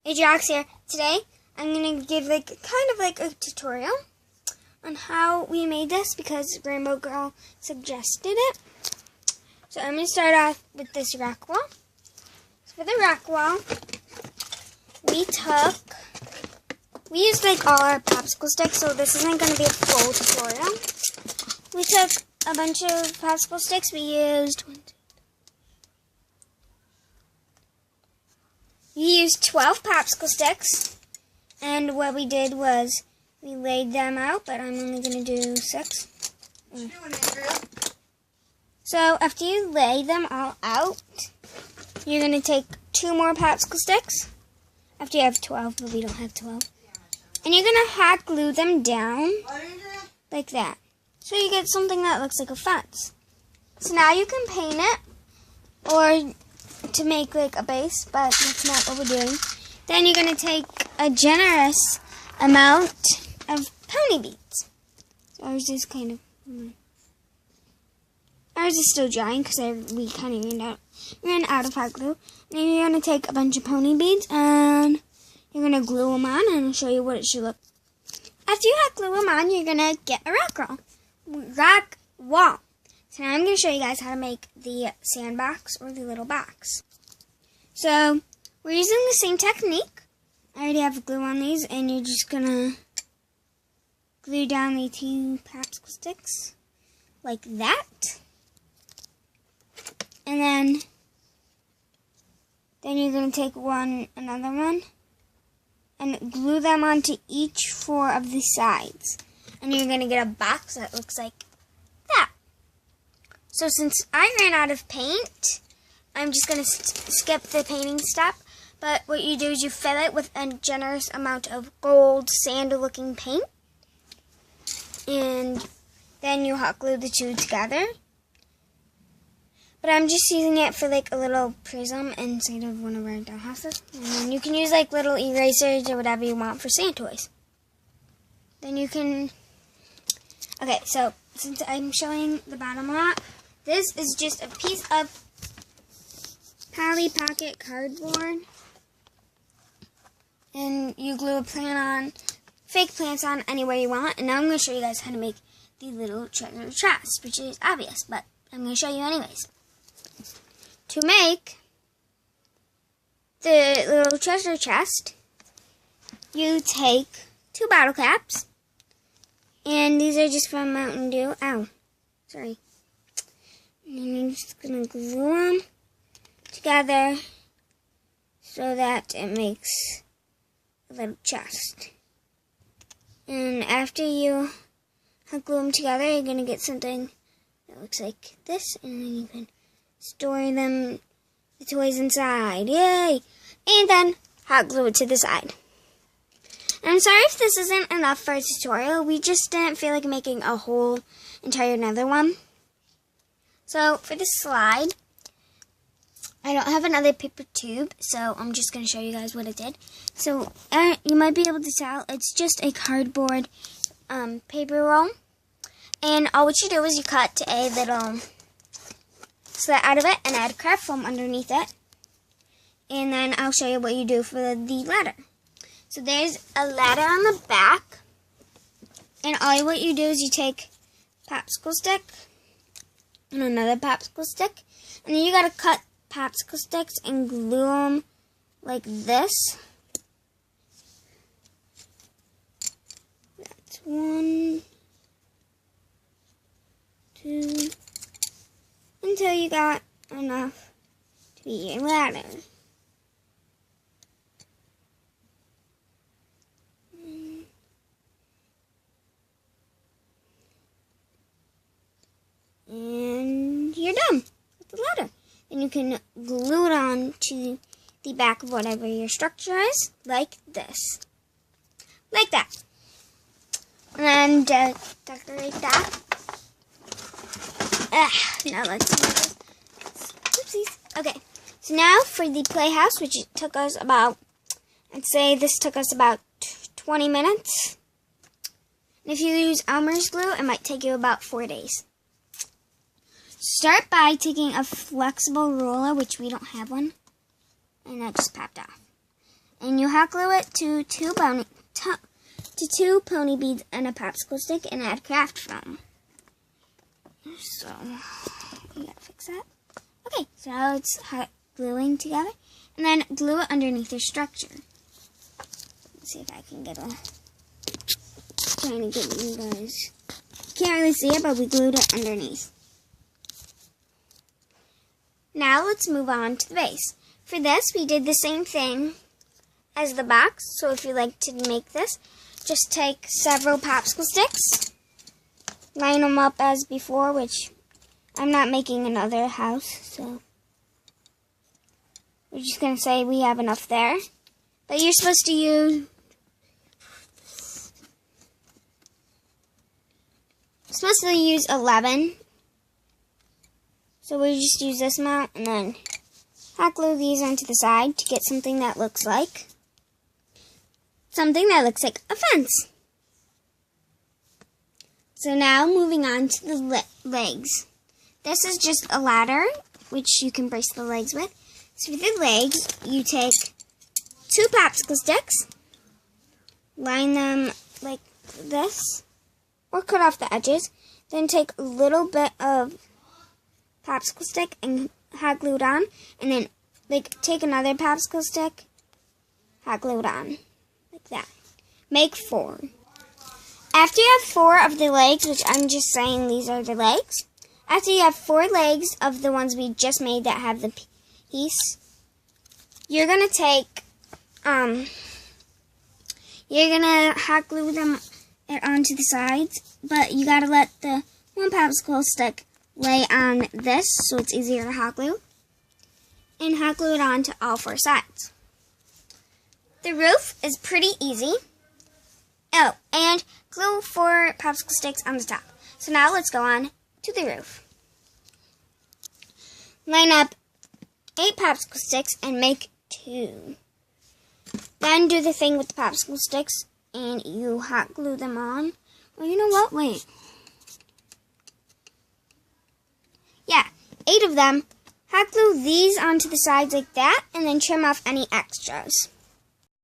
Ajax here. Today I'm going to give kind of like a tutorial on how we made this because Rainbow Girl suggested it. So I'm going to start off with this rack wall. So for the rack wall, we used like all our popsicle sticks, so this isn't going to be a full tutorial. We took a bunch of popsicle sticks. We used 12 popsicle sticks, and what we did was we laid them out, but I'm only going to do 6. So after you lay them all out, you're going to take 2 more popsicle sticks. After you have 12, but we don't have 12. And you're going to hot glue them down like that. So you get something that looks like a fence. So now you can paint it, or to make like a base, but that's not what we're doing. Then you're going to take a generous amount of pony beads. So ours is still drying because we kind of ran out of hot glue. And then you're going to take a bunch of pony beads and you're going to glue them on, and I'll show you what it should look. After you hot glue them on, you're going to get a rack wall. So now I'm going to show you guys how to make the sandbox or the little box. So we're using the same technique. I already have glue on these, and you're just going to glue down the 2 popsicle sticks like that. And then you're going to take another one, and glue them onto each 4 of the sides. And you're going to get a box that looks like that. So since I ran out of paint, I'm just going to skip the painting step. But what you do is you fill it with a generous amount of gold sand-looking paint. And then you hot glue the 2 together. But I'm just using it for like a little prism inside of one of our dollhouses. And then you can use like little erasers or whatever you want for S.A.S Toys. Then you can... Okay, so since I'm showing the bottom a lot, this is just a piece of Polly Pocket cardboard. And you glue a plant on, fake plants on anywhere you want. And now I'm going to show you guys how to make the little treasure chest, which is obvious, but I'm going to show you anyways. To make the little treasure chest, you take 2 bottle caps, and these are just from Mountain Dew. Ow, sorry. And you're just going to glue them together so that it makes a little chest. And after you glue them together, you're going to get something that looks like this, and then you can store the toys inside. Yay! And then hot glue it to the side. And I'm sorry if this isn't enough for a tutorial. We just didn't feel like making a whole entire another one. So for the slide, I don't have another paper tube, so I'm just going to show you guys what I did. So you might be able to tell it's just a cardboard paper roll. And all what you do is you cut a little slit out of it and add craft foam underneath it. And then I'll show you what you do for the ladder. So there's a ladder on the back. And all what you do is you take popsicle stick and another popsicle stick. And then you gotta cut popsicle sticks and glue them like this. That's 1, 2, until you got enough to be a ladder. And you're done with the ladder. Then you can glue it on to the back of whatever your structure is, like this. Like that. And decorate that. Now let's do this. Oopsies. Okay, so now for the playhouse, which took us about, I'd say this took us about 20 minutes. And if you use Elmer's glue, it might take you about 4 days. Start by taking a flexible ruler, which we don't have one, and that just popped off. And you hot glue it to two pony beads and a popsicle stick and add craft foam. So, you gotta fix that. Okay, so now it's hot gluing together. And then glue it underneath your structure. Let's see if I can get trying to get you guys. Can't really see it, but we glued it underneath. Now let's move on to the base. For this, we did the same thing as the box. So if you like to make this, just take several popsicle sticks, line them up as before, which I'm not making another house, so we're just going to say we have enough there. But you're supposed to use 11. So we just use this amount and then hot glue these onto the side to get something that looks like a fence. So now moving on to the legs. This is just a ladder, which you can brace the legs with. So for the legs, you take 2 popsicle sticks, line them like this, or cut off the edges. Then take a little bit of popsicle stick and hot glue it on, and then take another popsicle stick, hot glue it on, like that. Make 4. After you have 4 of the legs, which I'm just saying these are the legs, after you have 4 legs of the ones we just made that have the piece, you're gonna take, you're gonna hot glue them onto the sides, but you gotta let the one popsicle stick lay on this so it's easier to hot glue, and hot glue it on to all 4 sides. The roof is pretty easy. Oh, and glue 4 popsicle sticks on the top. So now let's go on to the roof. Line up 8 popsicle sticks and make 2. Then do the thing with the popsicle sticks and you hot glue them on. Well, you know what? Wait. Yeah, 8 of them. Hot glue these onto the sides like that and then trim off any extras.